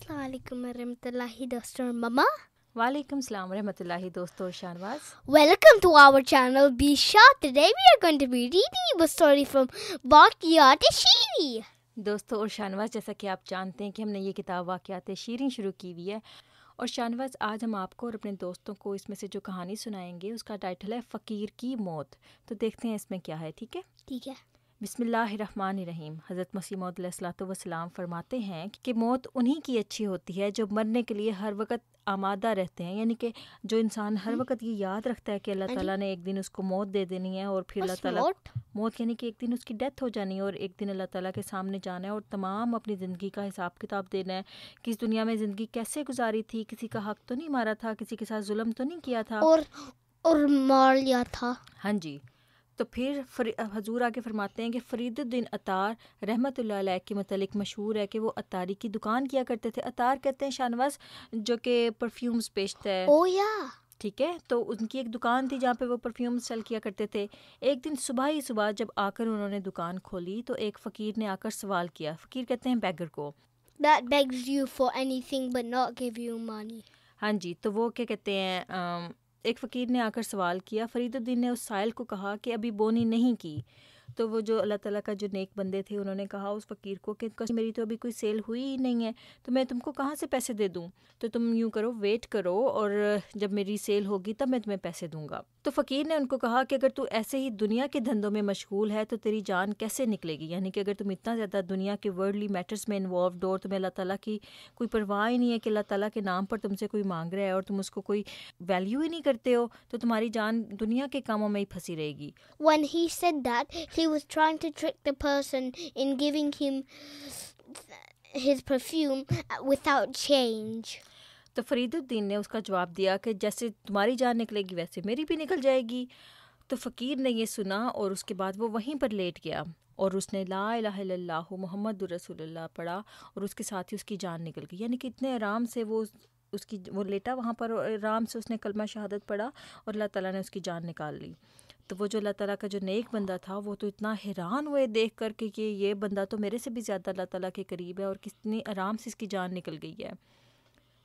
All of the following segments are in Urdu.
السلام علیکم ورحمۃ اللہ دوستوں اور مما. وعلیکم السلام ورحمۃ اللہ دوستوں اور Shahnawaz. Welcome to our channel Bisha. Today we are going to be reading a story from واقعات شیریں. دوستوں اور شہنواز، جیسا کہ آپ جانتے ہیں کہ ہم نے یہ کتاب واقعات شیریں شروع کی ہوئی ہے، اور شہنواز آج ہم آپ کو اور اپنے دوستوں کو اس میں سے جو کہانی سنائیں گے اس کا ٹائٹل ہے فقیر کی موت. تو دیکھتے ہیں اس میں کیا ہے. ٹھیک ہے. ٹھیک ہے. بسم اللہ الرحمن الرحیم. حضرت مسیح موعود علیہ الصلوۃ والسلام فرماتے ہیں کہ موت انہی کی اچھی ہوتی ہے جو مرنے کے لیے ہر وقت آمادہ رہتے ہیں، یعنی کہ جو انسان ہر وقت یہ یاد رکھتا ہے کہ اللہ تعالیٰ نے ایک دن اس کو موت دے دینی ہے، اور پھر اللہ تعالیٰ موت یعنی کہ ایک دن اس کی ڈیتھ ہو جانی ہے اور ایک دن اللہ تعالیٰ کے سامنے جانا ہے اور تمام اپنی زندگی کا حساب کتاب دینا ہے کہ اس دنیا میں زندگی کیسے گزاری تھی، کسی کا حق تو نہیں مارا تھا، کسی کے ساتھ ظلم تو نہیں کیا تھا اور مار لیا تھا. ہاں جی. تو پھر حضور آگے فرماتے ہیں کہ فرید الدین عطار رحمۃ اللہ علیہ کے متعلق مشہور ہے کہ وہ عطاری کی دکان کیا کرتے تھے. عطار کہتے ہیں شہنواز جو کہ پرفیومز بیچتا ہے. ٹھیک ہے. تو ان کی ایک دکان تھی جہاں پہ وہ پرفیوم سیل کیا کرتے تھے. ایک دن صبح جب آ کر انہوں نے دکان کھولی تو ایک فقیر نے آ کر سوال کیا. فقیر کہتے ہیں بیگر کو. That begs you for anything but not give you money. ہاں جی. تو وہ کیا کہتے ہیں، ایک فقیر نے آ کر سوال کیا. فرید الدین نے اس سائل کو کہا کہ ابھی بونی نہیں کی. تو وہ جو اللہ تعالیٰ کا جو نیک بندے تھے انہوں نے کہا اس فقیر کو کہ میری تو ابھی کوئی سیل ہوئی ہی نہیں ہے، تو میں تم کو کہاں سے پیسے دے دوں، تو تم یوں کرو ویٹ کرو اور جب میری سیل ہوگی تب میں تمہیں پیسے دوں گا. تو فقیر نے ان کو کہا کہ اگر تو ایسے ہی دنیا کے دھندوں میں مشغول ہے تو تیری جان کیسے نکلے گی، یعنی کہ اگر تم اتنا زیادہ دنیا کے ورلڈلی میٹرز میں انوالوڈ ہو اور تمہیں اللہ تعالیٰ کی کوئی پرواہ ہی نہیں ہے کہ اللہ تعالیٰ کے نام پر تم سے کوئی مانگ رہا ہے اور تم اس کو کوئی ویلیو ہی نہیں کرتے ہو، تو تمہاری جان دنیا کے کاموں میں ہی پھنسی رہے گی. When he said that, he was trying to trick the person in giving him his perfume without change. تو فرید الدین نے اس کا جواب دیا کہ جیسے تمہاری جان نکلے گی ویسے میری بھی نکل جائے گی. تو فقیر نے یہ سنا اور اس کے بعد وہ وہیں پر لیٹ گیا اور اس نے لا الہ الا اللہ محمد رسول اللہ پڑھا اور اس کے ساتھ ہی اس کی جان نکل گئی. یعنی کہ اتنے آرام سے وہ لیٹا وہاں پر اور آرام سے اس نے کلمہ شہادت پڑھا اور اللہ تعالیٰ نے اس کی جان نکال لی. تو وہ جو اللہ تعالیٰ کا جو نیک بندہ تھا وہ تو اتنا حیران ہوئے دیکھ کر کہ یہ بندہ تو میرے سے بھی زیادہ اللہ تعالیٰ کے قریب ہے اور کتنی آرام سے اس کی جان نکل گئی ہے.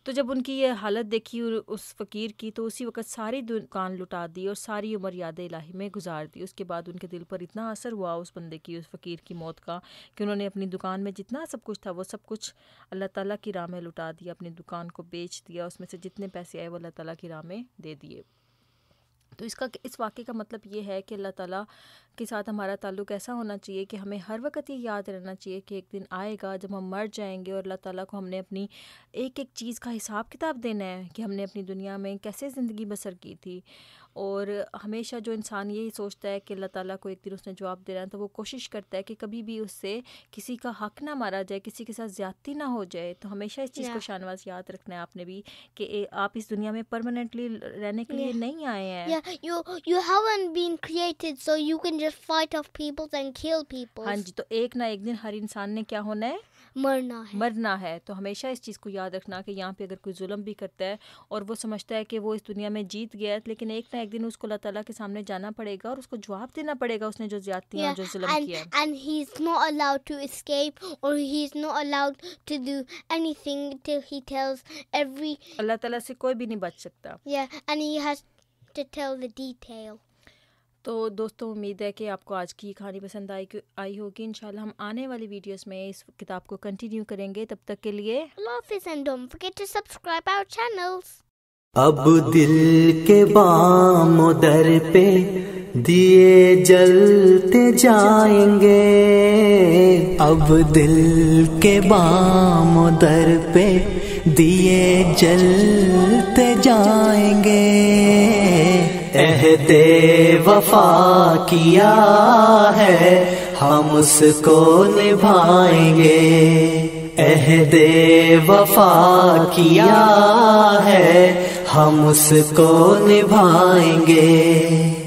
تو جب ان کی یہ حالت دیکھی اس فقیر کی تو اسی وقت ساری دکان لٹا دی اور ساری عمر یاد الہی میں گزار دی. اس کے بعد ان کے دل پر اتنا اثر ہوا اس بندے کی، اس فقیر کی موت کا، کہ انہوں نے اپنی دکان میں جتنا سب کچھ تھا وہ سب کچھ اللہ تعالیٰ کی راہ میں لٹا دیا، اپنی دکان کو بیچ دیا، اس میں سے جتنے پیسے آئے وہ اللہ تعالیٰ کی راہ میں دے دیے. تو اس واقعے کا مطلب یہ ہے کہ اللہ تعالیٰ کے ساتھ ہمارا تعلق ایسا ہونا چاہیے کہ ہمیں ہر وقت یہ یاد رہنا چاہیے کہ ایک دن آئے گا جب ہم مر جائیں گے اور اللہ تعالیٰ کو ہم نے اپنی ایک چیز کا حساب کتاب دینا ہے کہ ہم نے اپنی دنیا میں کیسے زندگی بسر کی تھی. اور ہمیشہ جو انسان یہی سوچتا ہے کہ اللہ تعالیٰ کو ایک دن اس نے جواب دینا ہے تو وہ کوشش کرتا ہے کہ کبھی بھی اس سے کسی کا حق نہ مارا جائے، کسی کے ساتھ زیادتی نہ ہو جائے. تو ہمیشہ اس چیز کو شہنواز یاد رکھنا ہے آپ نے بھی کہ آپ اس دنیا میں پرماننٹلی رہنے کے لیے نہیں آئے ہیں. You haven't been created so you can just fight off people and kill people. ہاں جی. تو ایک نہ ایک دن ہر انسان نے کیا ہونا ہے؟ مرنا ہے. تو ہمیشہ اس چیز کو یاد رکھنا کہ یہاں پہ اگر کوئی ظلم بھی کرتا ہے اور وہ سمجھتا ہے کہ وہ اس دنیا میں جیت گیا ہے، لیکن ایک نہ ایک دن اس کو اللہ تعالیٰ کے سامنے جانا پڑے گا اور اس کو جواب دینا پڑے گا اس نے جو زیادتیاں جو ظلم کیا. And he's not allowed to escape or he's not allowed to do anything till he tells اللہ تعالیٰ سے کوئی بھی نہیں بچ سکتا. And he has to tell the detail. تو دوستوں امید ہے کہ آپ کو آج کی کہانی پسند آئی ہوگی. انشاءاللہ ہم آنے والی ویڈیوز میں اس کتاب کو کنٹینیو کریں گے. تب تک کے لیے اللہ حافظ and don't forget to subscribe our channels. اب دل کے بام و در پہ دیے جلتے جائیں گے، اب دل کے بام و در پہ دیے جلتے جائیں گے. عہد وفا کیا ہے ہم اس کو نبھائیں گے، عہد وفا کیا ہے ہم اس کو نبھائیں گے.